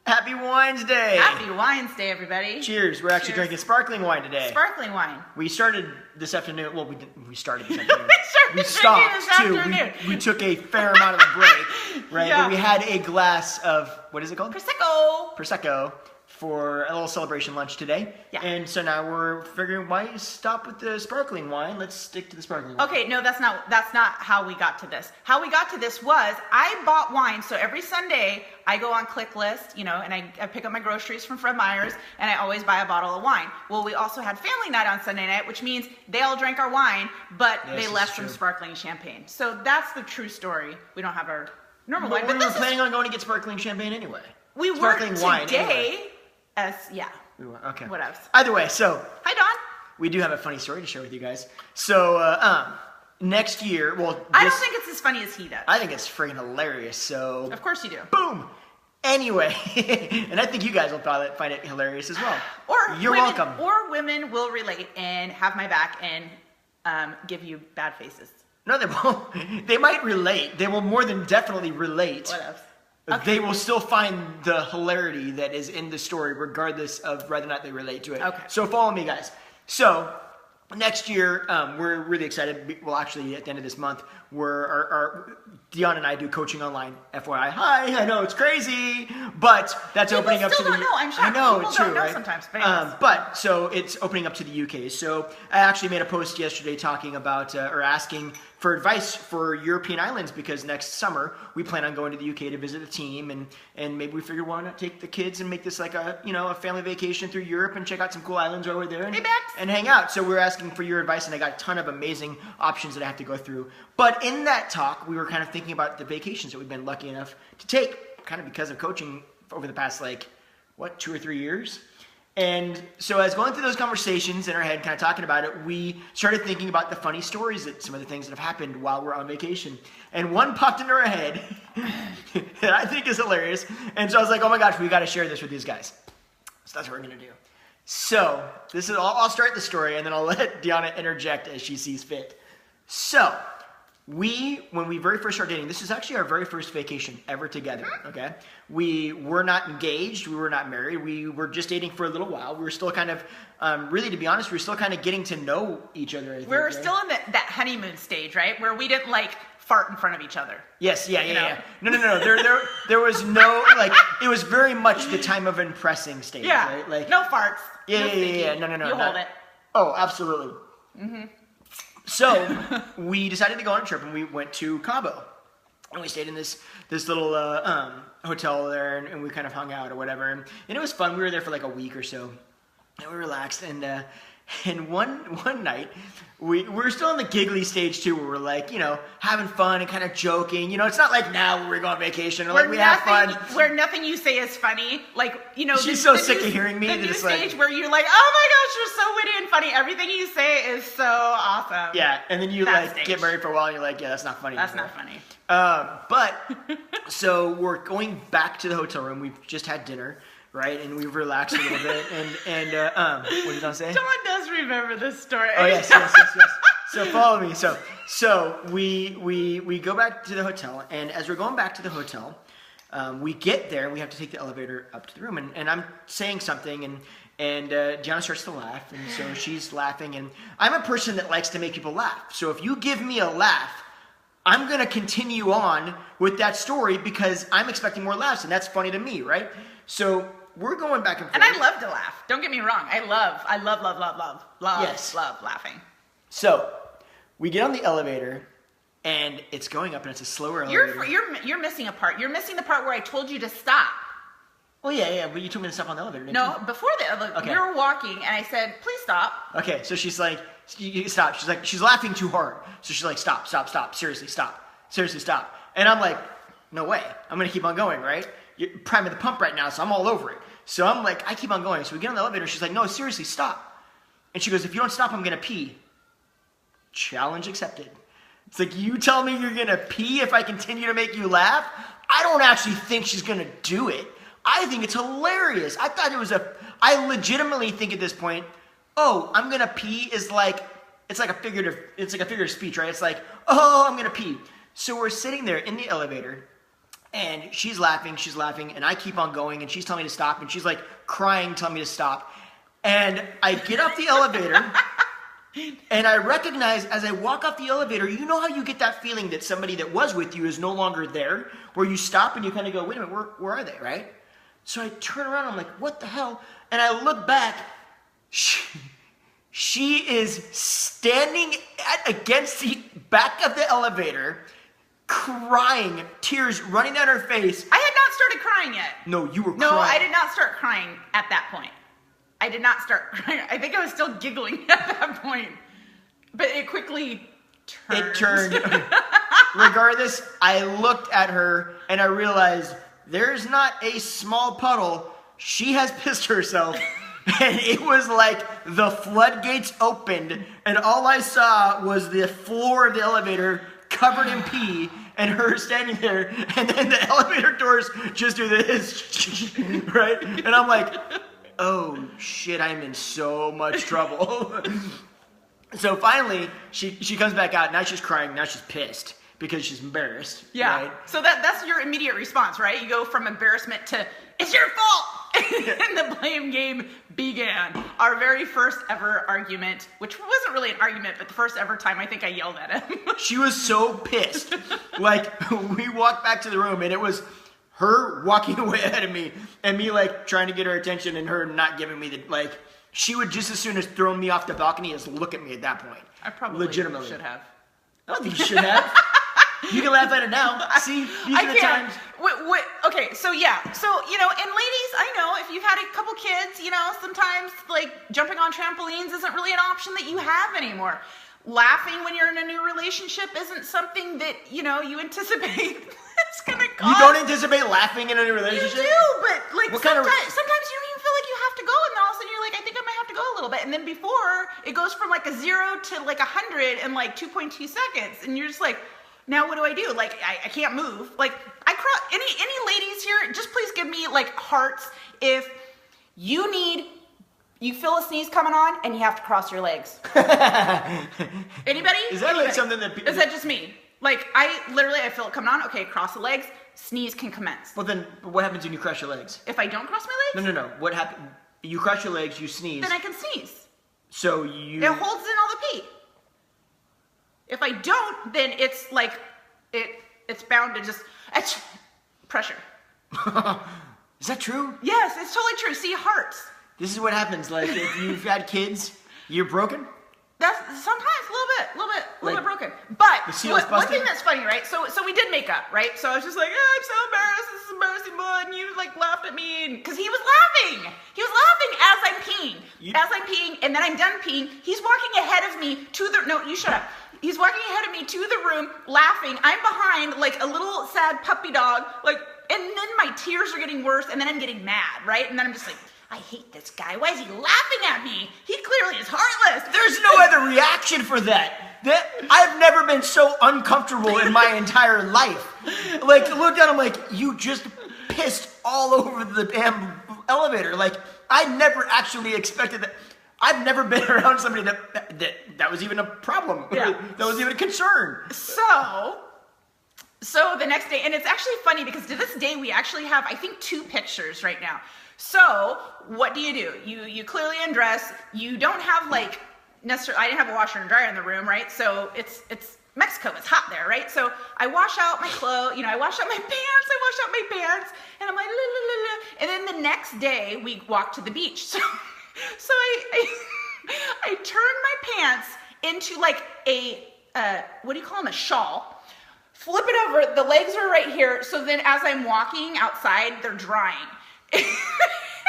Happy Winesday! Happy Winesday, everybody. Cheers. We're actually drinking sparkling wine today. Sparkling wine. We started this afternoon. Well, we started this afternoon. we stopped this afternoon. We took a fair amount of a break, right? Yeah. But we had a glass of, what is it called? Prosecco. For a little celebration lunch today. Yeah. And so now we're figuring, why stop with the sparkling wine? Let's stick to the sparkling wine. Okay, no, that's not how we got to this. How we got to this was I bought wine. So every Sunday I go on Click List, and I pick up my groceries from Fred Meyer's, and I always buy a bottle of wine. Well, we also had family night on Sunday night, which means they all drank our wine, but they left some sparkling champagne. So that's the true story. We don't have our normal wine. But we were planning on going to get sparkling champagne anyway. We were sparkling wine today. anyway. We were, okay. What else? Either way, so. Hi, Dawn. We do have a funny story to share with you guys. So, next year, I don't think it's as funny as he does. I think it's freaking hilarious, so. Of course you do. Boom! Anyway, and I think you guys will probably find it hilarious as well. You're welcome. Or women will relate and have my back and give you bad faces. No, they won't. They might relate. They will more than definitely relate. What else? Okay. They will still find the hilarity that is in the story, regardless of whether or not they relate to it. Okay. So follow me, guys. So next year, we're really excited. Well, actually, at the end of this month, Dion and I do coaching online. FYI, hi, I know it's crazy, but that's opening up to the. People still don't know. I'm shocked. I know, People true, don't know right? sometimes. But so it's opening up to the UK. So I actually made a post yesterday talking about or asking for advice for European islands, because next summer we plan on going to the UK to visit a team, and maybe we figured why not take the kids and make this like a family vacation through Europe and check out some cool islands over there and hang out. So we're asking for your advice, and I got a ton of amazing options that I have to go through. But in that talk, we were kind of thinking about the vacations that we've been lucky enough to take, kind of because of coaching over the past 2 or 3 years. And so as going through those conversations in our head, kind of talking about it, we started thinking about the funny stories that some of the things that have happened while we're on vacation. And one popped into our head that I think is hilarious. And so I was like, oh my gosh, we got to share this with these guys. So that's what we're going to do. So this is, I'll start the story, and then I'll let Deanna interject as she sees fit. So when we very first started dating, this is actually our very first vacation ever together, okay? We were not engaged, we were not married, we were just dating for a little while. We were still kind of, really to be honest, we were still kind of getting to know each other. We were still in that honeymoon stage, right? Where we didn't fart in front of each other. Yes, yeah. No. There was no, it was very much the time of impressing stage, right? No farts. Yeah. No. You hold it. Oh, absolutely. Mm-hmm. So we decided to go on a trip, and we went to Cabo, and we stayed in this little hotel there, and we kind of hung out or whatever, and it was fun. We were there for a week or so, and we relaxed, and one night we were still in the giggly stage too, where we're having fun and kind of joking. It's not like now where we go on vacation or we have fun. Where nothing you say is funny. She's so sick of hearing me. The new stage where you're like, oh my gosh, you're so witty and funny. Everything you say is so awesome. Yeah, and then you get married for a while and you're like, yeah, that's not funny. That's not funny. But so we're going back to the hotel room. We've just had dinner. Right, and we've relaxed a little bit, and what did I say? Dawn does remember this story. Oh yes. So follow me. So we go back to the hotel, and as we're going back to the hotel, we get there, and we have to take the elevator up to the room, and I'm saying something, and Gianna starts to laugh, and so she's laughing, and I'm a person that likes to make people laugh. So if you give me a laugh, I'm gonna continue on with that story because I'm expecting more laughs, and that's funny to me, right? So we're going back and forth. And I love to laugh. Don't get me wrong. I love laughing. So we get on the elevator, and it's going up, and it's a slower elevator. You're missing a part. You're missing the part where I told you to stop. Well, yeah, but you told me to stop on the elevator, didn't you? Before the elevator. Okay. We were walking, and I said, please stop. Okay, so she's like, stop. She's like, she's laughing too hard. So she's like, stop. Seriously, stop. And I'm like, no way. I'm going to keep on going, right? You're priming the pump right now, so I'm all over it. So I'm like, I keep on going. So we get on the elevator. She's like, no, seriously, stop. And she goes, if you don't stop, I'm going to pee. Challenge accepted. It's like, you tell me you're going to pee if I continue to make you laugh? I don't actually think she's going to do it. I think it's hilarious. I legitimately think at this point, oh, I'm going to pee is it's like a figurative speech, right? It's like, oh, I'm going to pee. So we're sitting there in the elevator, And she's laughing, and I keep on going, and she's telling me to stop, and she's like crying, telling me to stop. And I get off the elevator, and I recognize as I walk off the elevator, you know how you get that feeling that somebody that was with you is no longer there, where you stop and you kind of go, wait a minute, where are they, right? So I turn around, I'm like, what the hell? And I look back, she is standing against the back of the elevator, crying, tears running down her face. I had not started crying yet. No, you were crying. No, I did not start crying at that point. I did not start crying. I think I was still giggling at that point. But it quickly turned. It turned. Regardless, I looked at her and I realized there's not a small puddle. She has pissed herself. And it was like the floodgates opened and all I saw was the floor of the elevator covered in pee, and her standing there, and then the elevator doors just do this, right? And I'm like, oh shit, I'm in so much trouble. So finally, she comes back out. Now she's crying. Now she's pissed because she's embarrassed. Yeah. Right? So that's your immediate response, right? You go from embarrassment to it's your fault. And the blame game began. Our very first ever argument, which wasn't really an argument, but the first ever time I think I yelled at him. She was so pissed. Like, we walked back to the room and it was her walking away ahead of me and me like trying to get her attention and her not giving me the, like, she would just as soon as throw me off the balcony as look at me at that point. I probably legitimately should have. I don't think you should have. You can laugh at it now. See, these are the times. Okay, so yeah. So, you know, and ladies, I know if you've had a couple kids, you know, sometimes like jumping on trampolines isn't really an option that you have anymore. Laughing when you're in a new relationship isn't something that, you know, you anticipate it's going to cause. You don't anticipate laughing in a new relationship? You do, but like sometimes you don't even feel like you have to go, and then all of a sudden you're like, I think I might have to go a little bit. And then before, it goes from like a 0 to like 100 in like 2.2 seconds. And you're just like, now what do I do? Like, I can't move. Like, any ladies here, just please give me like hearts if you feel a sneeze coming on and you have to cross your legs. Anybody? Is that like something that Is that just me? Like, I feel it coming on. Okay, cross the legs. Sneeze can commence. Well, then what happens when you cross your legs? If I don't cross my legs? No. What happens? You cross your legs, you sneeze. Then I can sneeze. So you... It holds in all the pee. If I don't, then it's like, it's bound to just, pressure. Is that true? Yes, it's totally true. See, hearts. This is what happens, like, if you've had kids, you're broken? That's sometimes a little bit broken. But one thing that's funny, right? So we did make up, right? So I was just like, I'm so embarrassed. This is embarrassing, and you like laughed at me because he was laughing. He was laughing as I'm peeing, and then I'm done peeing. He's walking ahead of me to the. No, you shut up. He's walking ahead of me to the room, laughing. I'm behind like a little sad puppy dog, like, and then my tears are getting worse, and then I'm getting mad, right? And then I'm just like, I hate this guy. Why is he laughing at me? He clearly is heartless. There's no other reaction for that. I've never been so uncomfortable in my entire life. Like, look down, I'm like, you just pissed all over the damn elevator. Like, I never actually expected that. I've never been around somebody that was even a problem. Yeah. That was even a concern. So the next day, and it's actually funny because to this day we actually have, I think, 2 pictures right now. So what do? You clearly undress. You don't have like necessarily. I didn't have a washer and dryer in the room, right? So it's Mexico. It's hot there, right? So I wash out my clothes. You know, I wash out my pants. And I'm like, la, la, la, la. And then the next day we walk to the beach. So I turned my pants into like a what do you call them? A shawl. Flip it over. The legs are right here. So then as I'm walking outside, they're drying.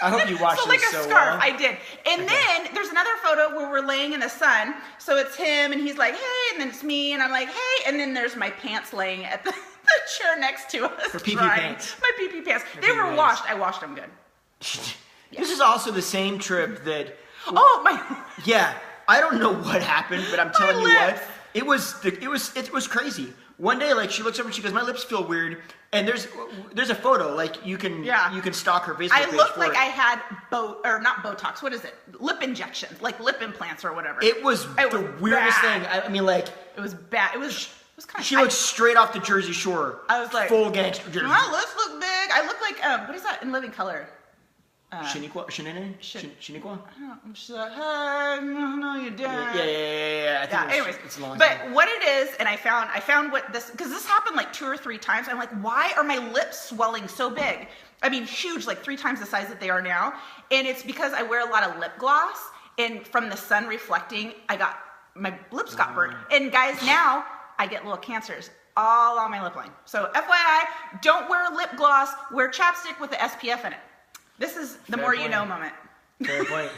I hope you watched so like this a so scarf. well. I did. And then there's another photo where we're laying in the sun. So it's him and he's like, hey, and then it's me and I'm like, hey, and then there's my pants laying at the chair next to us. Her pee-pee pants. My pee-pee pants. They were washed. I washed them good. Yeah. This is also the same trip that... Oh, my... Yeah, I don't know what happened, but I'm telling you what, it was crazy. One day, like, she looks over and she goes, my lips feel weird. And there's a photo, like, you can stalk her Facebook page. I looked like I had not Botox, what is it? Lip injections, like lip implants or whatever. It was the weirdest thing. I mean, like... It was bad. It was was kind of. She looks straight off the Jersey Shore. I was like, full gangster Jersey. My lips look big. I look like what is that in Living Color? Shaniqua? Shaniqua? She's like, hey, no, you didn't. Yeah. I think Anyways, it's a long but time. what it is, and I found what this, because this happened like 2 or 3 times. I'm like, why are my lips swelling so big? I mean, huge, like 3 times the size that they are now. And it's because I wear a lot of lip gloss, and from the sun reflecting, my lips got burnt. And guys, now I get little cancers all on my lip line. So FYI, don't wear lip gloss. Wear chapstick with the SPF in it. This is the Fair more point. you know moment. Fair point.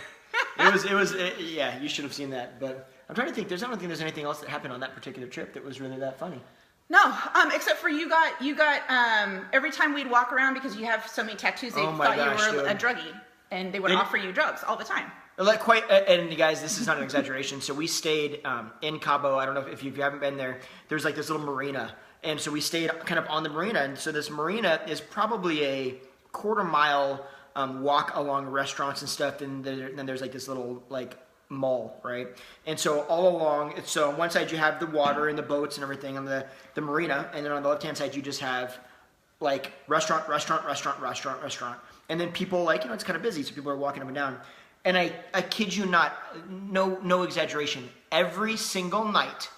Yeah, you should have seen that. But I'm trying to think. I don't think there's anything else that happened on that particular trip that was really that funny. No, except for you got every time we'd walk around, because you have so many tattoos, they thought you were a druggie, and they would offer you drugs all the time. Like and you guys, this is not an exaggeration. So we stayed in Cabo. I don't know if you haven't been there. There's like this little marina, and so we stayed kind of on the marina. And so this marina is probably a quarter-mile walk along restaurants and stuff, and then there's like this little like mall, right? And so all along, so on one side you have the water and the boats and everything on the marina, and then on the left-hand side you just have like restaurant, and then people, like, it's kind of busy, so people are walking up and down. And I kid you not, no exaggeration, every single night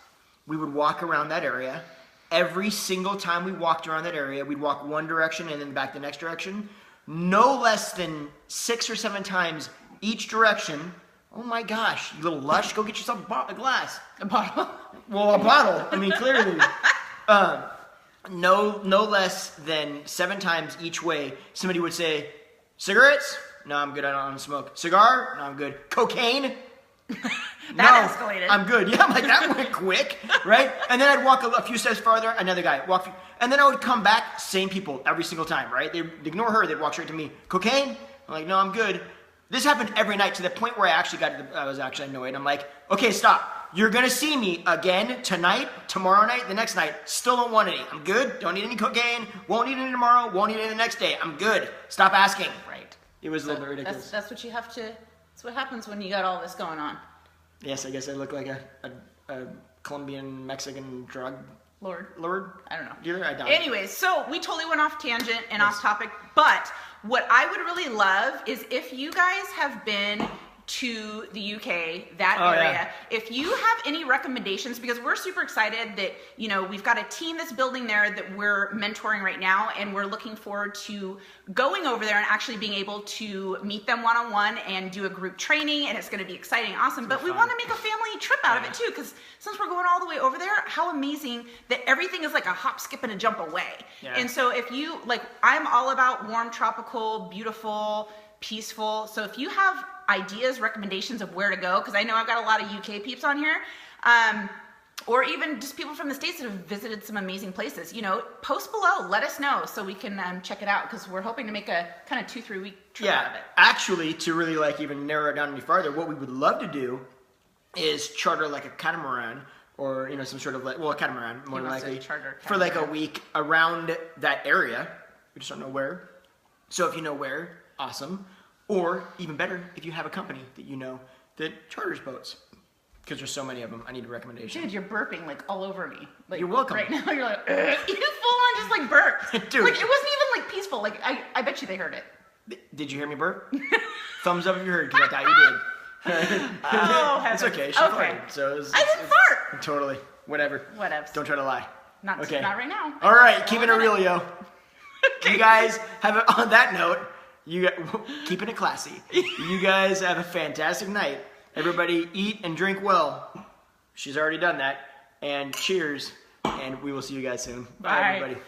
we would walk around that area. Every single time we walked around that area, we'd walk one direction and then back the next direction. No less than 6 or 7 times each direction. Oh my gosh, you little lush, go get yourself a glass. A bottle? Well, a bottle. I mean, clearly. No less than 7 times each way, somebody would say, cigarettes? No, I'm good, I don't smoke. Cigar? No, I'm good. Cocaine? Escalated. I'm good. Yeah, I'm like, that went quick, right? And then I'd walk a few steps farther, another guy, and then I would come back, same people, every single time, right? They'd ignore her, they'd walk straight to me. Cocaine? I'm like, no, I'm good. This happened every night, to the point where I was actually annoyed. I'm like, okay, stop. You're going to see me again tonight, tomorrow night, the next night. Still don't want any. I'm good. Don't need any cocaine. Won't need any tomorrow. Won't need any the next day. I'm good. Stop asking. Right. It was a little bit ridiculous. That's what you have to, that's what happens when you got all this going on. Yes, I guess I look like a Colombian, Mexican drug lord. I don't know. I don't. Anyways, so we totally went off tangent and off topic, but what I would really love is if you guys have been to the UK, that area, yeah. if you have any recommendations, because we're super excited that, we've got a team that's building there that we're mentoring right now, and we're looking forward to going over there and actually being able to meet them one-on-one and do a group training, and it's going to be exciting, awesome. But we want to make a family trip out of it too, because since we're going all the way over there, how amazing that everything is like a hop, skip, and a jump away. Yeah. And so if you, I'm all about warm, tropical, beautiful, peaceful. So if you have ideas, recommendations of where to go, because I know I've got a lot of UK peeps on here, or even just people from the States that have visited some amazing places, post below, let us know so we can check it out, because we're hoping to make a kind of 2-3 week trip out of it. Actually, to really even narrow it down any farther, what we would love to do is charter like a catamaran, or some sort of a catamaran, more than likely, for like a week around that area. We just don't know where. So if you know where, awesome. Or, even better, if you have a company that that charters boats. Because there's so many of them, I need a recommendation. Dude, you're burping all over me. You're welcome. Right now, you're like, you full on just burped. Dude. It wasn't even peaceful. I bet you they heard it. Did you hear me burp? Thumbs up if you heard, because I thought you did. Oh, heavens. It's okay, she's fine. So I didn't fart. Totally. Whatever. Whatevs. Don't try to lie. Not right now. All right, keeping it real, yo. Okay. You guys on that note, keeping it classy. You guys have a fantastic night. Everybody eat and drink well. She's already done that. And cheers. And we will see you guys soon. Bye everybody.